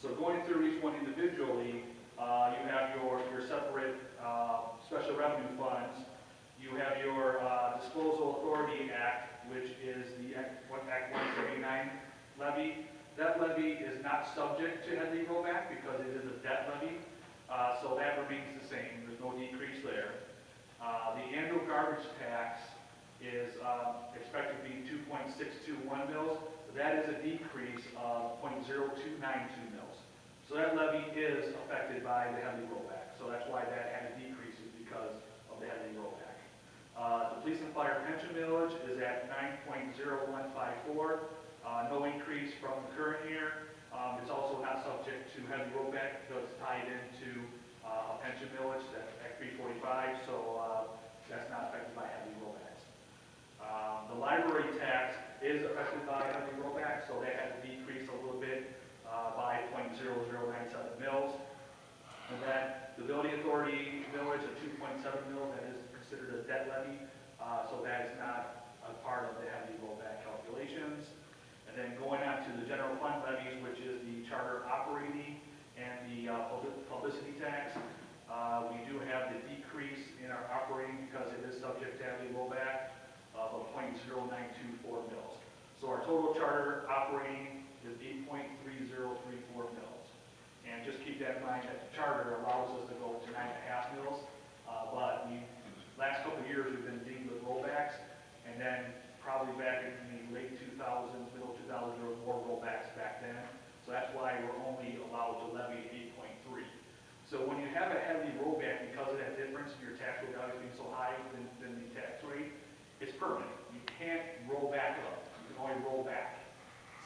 So going through each one individually, you have your separate special revenue funds. You have your Disposal Authority Act, which is the Act 179 levy. That levy is not subject to heavy rollback because it is a debt levy, so that remains the same. There's no decrease there. The annual garbage tax is expected to be 2.621 mils. That is a decrease of 0.0292 mils. So that levy is affected by the heavy rollback. So that's why that had a decrease, is because of the heavy rollback. The police and fire pension millage is at 9.0154. No increase from the current year. It's also not subject to heavy rollback because it's tied into a pension millage, that's Act 345, so that's not affected by heavy rollbacks. The library tax is affected by heavy rollback, so that had to decrease a little bit by 0.0097 mils. And then the building authority millage of 2.7 mils, that is considered a debt levy, so that is not a part of the heavy rollback calculations. And then going on to the general fund levies, which is the charter operating and the publicity tax. We do have the decrease in our operating because it is subject to heavy rollback of 0.0924 mils. So our total charter operating is 8.3034 mils. And just keep that in mind that the charter allows us to go to 9.5 mils, but last couple of years we've been dealing with rollbacks, and then probably back in the late 2000s, middle 2000s, there were more rollbacks back then. So that's why we're only allowed to levy 8.3. So when you have a heavy rollback, because of that difference in your taxable value being so high than the tax rate, it's permanent. You can't roll back up. You can only roll back.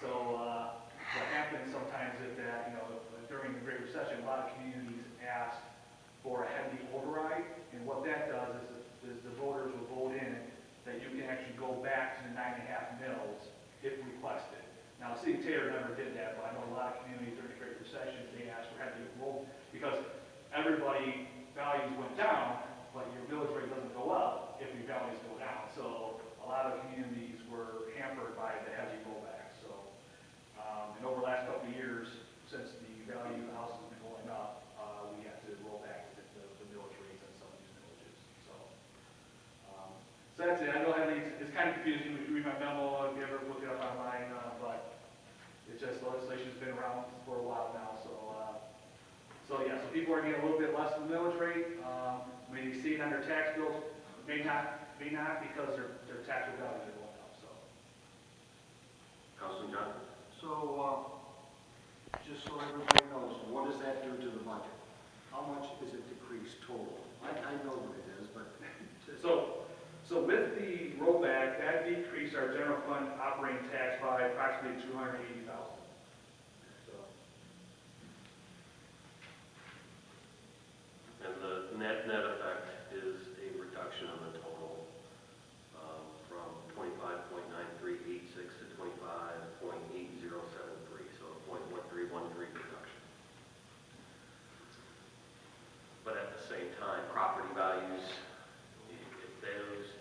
So what happens sometimes is that, during the Great Recession, a lot of communities ask for a heavy override, and what that does is the voters will vote in that you can actually go back to the 9.5 mils if requested. Now, the city of Taylor never did that, but I know a lot of communities during the Great Recession, they asked for heavy roll, because everybody values went down, but your millage rate doesn't go up if your values go down. So a lot of communities were hampered by the heavy rollback. So, and over the last couple of years, since the value of the house has been going up, we have to roll back the millage rates on some of these millages. So that's it. I know it's kind of confusing. If you read my memo, if you ever look it up online, but it's just legislation's been around for a while now. So yeah, so people are getting a little bit less of the millage rate. When you see it on their tax bills, may not because their taxable values are going up. So, Councilman John. So, just so everybody knows, what does that do to the budget? How much is it decreased total? I know what it is, but So with the rollback, that decreased our general fund operating tax by approximately $280,000. So. And the net effect is a reduction of the total from 25.9386 to 25.8073, so a 0.1313 reduction. But at the same time, property values,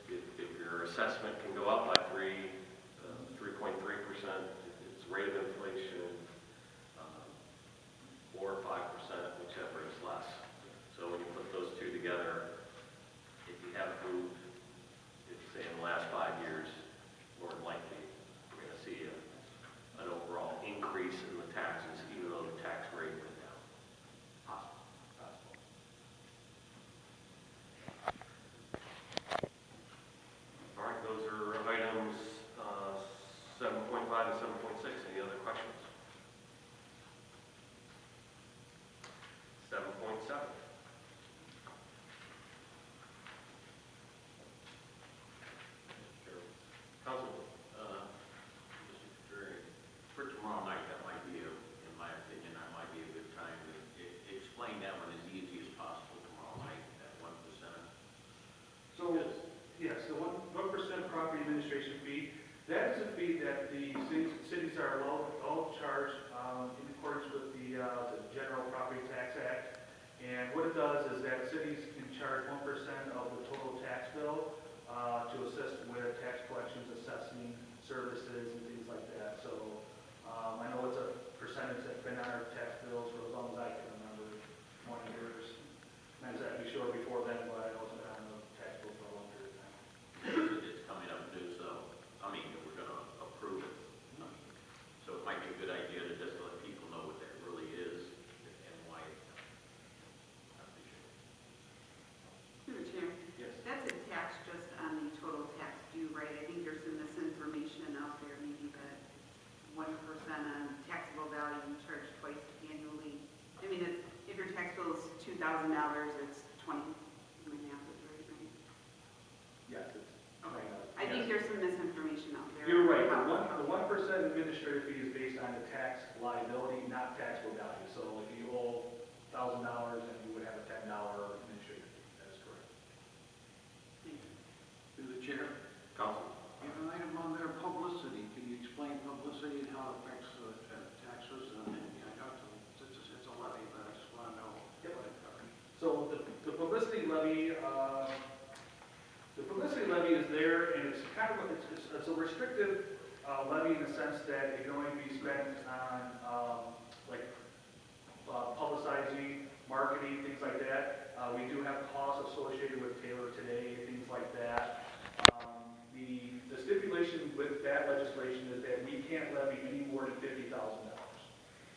if your assessment can go up by 3.3%, its rate of inflation, or 5%, whichever is less. So when you put those two together, if you haven't moved, say in the last 5 years, more than likely, we're going to see an overall increase in the taxes, even though the tax rate went down. Possible. All right, those are items 7.5 and 7.6. Any other questions? 7.7. Councilman. For tomorrow night, that might be, in my opinion, that might be a good time to explain that one as easy as possible tomorrow night, that 1%. So, yes, the 1% property administration fee, that is a fee that the cities are all charged in accordance with the General Property Tax Act. And what it does is that cities can charge 1% of the total tax bill to assist with tax collections, assessing services, and things like that. So I know it's a percentage that's been on our tax bill it's 20 and a half, is right? Yes, it's. Okay. I think there's some misinformation out there. You're right, the 1% administrative fee is based on the tax liability, not taxable value. So if you owe $1,000, then you would have a $10 administrative fee, that is correct. Through the chair, Council? you have an item on there, publicity. Can you explain publicity and how it affects taxes? And I know it's a levy, but I just want to know what it covers. So the publicity levy, is there, and it's kind of, it's a restrictive levy in the sense that it can only be spent on, publicizing, marketing, things like that. We do have costs associated with Taylor Today, things like that. The stipulation with that legislation is that we can't levy any more than $50,000.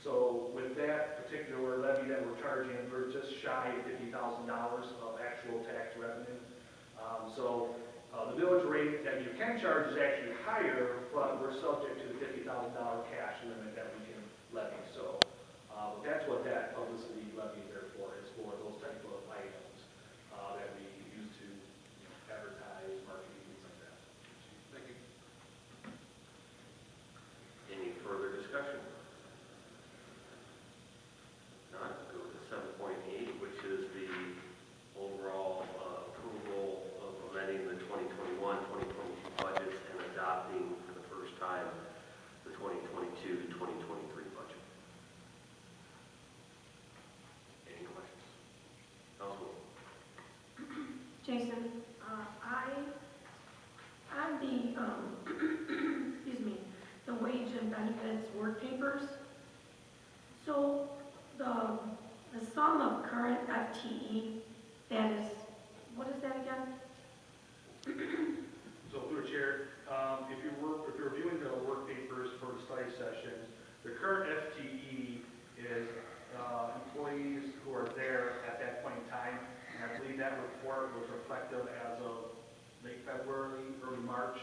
So with that particular levy that we're charging, we're just shy of $50,000 of actual tax revenue. The village rate that you can charge is actually higher, but we're subject to the $50,000 cash limit that we can levy. So that's what that publicity levy is there for, is for those type of items that we use to advertise, marketing, things like that. Thank you. Any further discussion? Not, go to 7.8, which is the overall approval of amending the 2021-2022 budgets and adopting for the first time the 2022-2023 budget. Any questions? Councilwoman? Jason, on the, excuse me, the wage and benefits work papers, so the sum of current FTE, that is, what is that again? So through the chair, if you're reviewing the work papers for the study sessions, the current FTE is employees who are there at that point in time. And I believe that report was reflective as of late February, early March.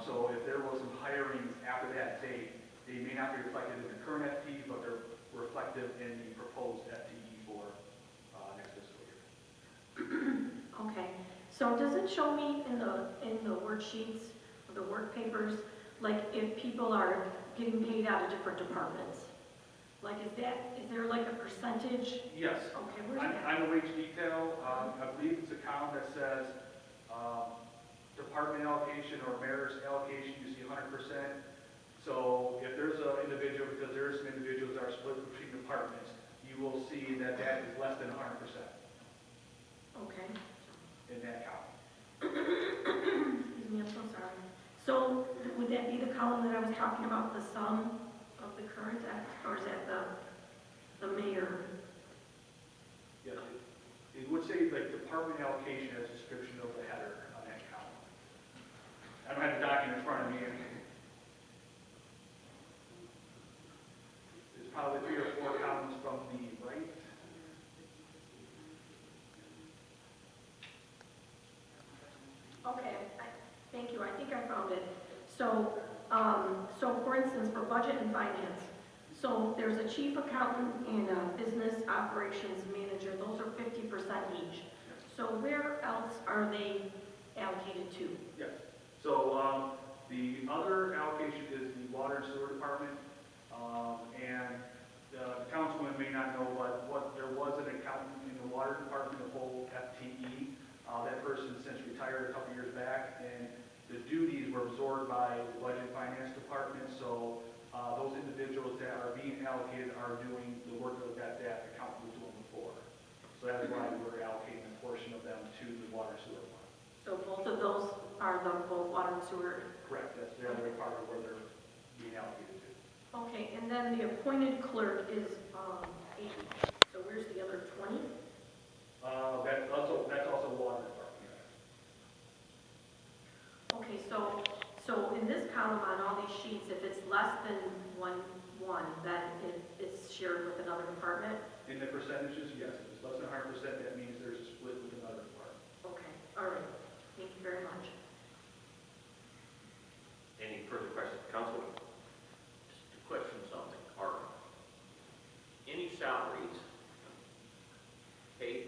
So if there was some hiring after that date, they may not be reflected in the current FTE, but they're reflective in the proposed FTE for next fiscal year. Okay, so does it show me in the worksheets, the work papers, like if people are getting paid out of different departments? Like is there like a percentage? Yes. Okay, where's On that? the wage detail, I believe it's a column that says department allocation or mayor's allocation, you see 100%. So if there's an individual, because there are some individuals that are split between departments, you will see that that is less than 100% Okay. in that column. Excuse me, I'm so sorry. So would that be the column that I was talking about, the sum of the current, or is that the mayor? Yes, it would say like department allocation as a description of the header on that column. I don't have the document in front of me. There's probably 3 or 4 columns from the right. Okay, thank you, I think I found it. So, so for instance, for budget and finance, so there's a chief accountant and a business operations manager, those are 50% each. So where else are they allocated to? Yes. So the other allocation is the water and sewer department. And the councilman may not know, but there was an accountant in the water department of both FTE. That person since retired a couple years back, and the duties were absorbed by the budget and finance department. So those individuals that are being allocated are doing the work that accountant was doing before. So that's why we're allocating a portion of them to the water and sewer fund. So both of those are the both water and sewer? Correct, that's the other part of where they're being allocated to. Okay, and then the appointed clerk is 80. So where's the other 20? That's also water department. Okay, so in this column on all these sheets, if it's less than one, then it's shared with another department? In the percentages, yes. If it's less than 100%, that means there's a split with another department. Okay, all right. Thank you very much. Any further questions? Councilwoman? Just to question something, are any salaries paid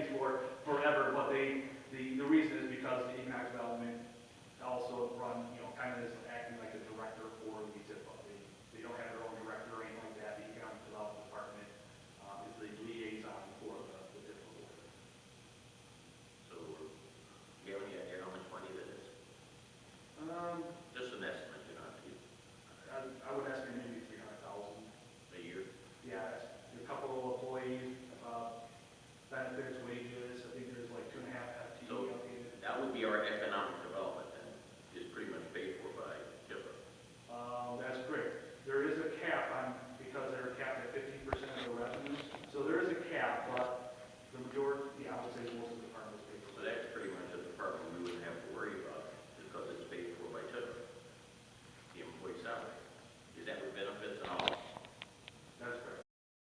changed forever, but the reason is because the economic development also run, kind of is acting like a director for the TIFA. They don't have their own director or anything like that. The economic development department is the liaison for the TIFA board. So, do you have any idea how much money that is? Just an estimate, you know, I would estimate maybe 300,000. a year? Yeah, a couple of employees, benefits, wages. I think there's like 2.5 FTE So- allocated. That would be our economic development then, is pretty much paid for by TIFA. That's correct. There is a cap on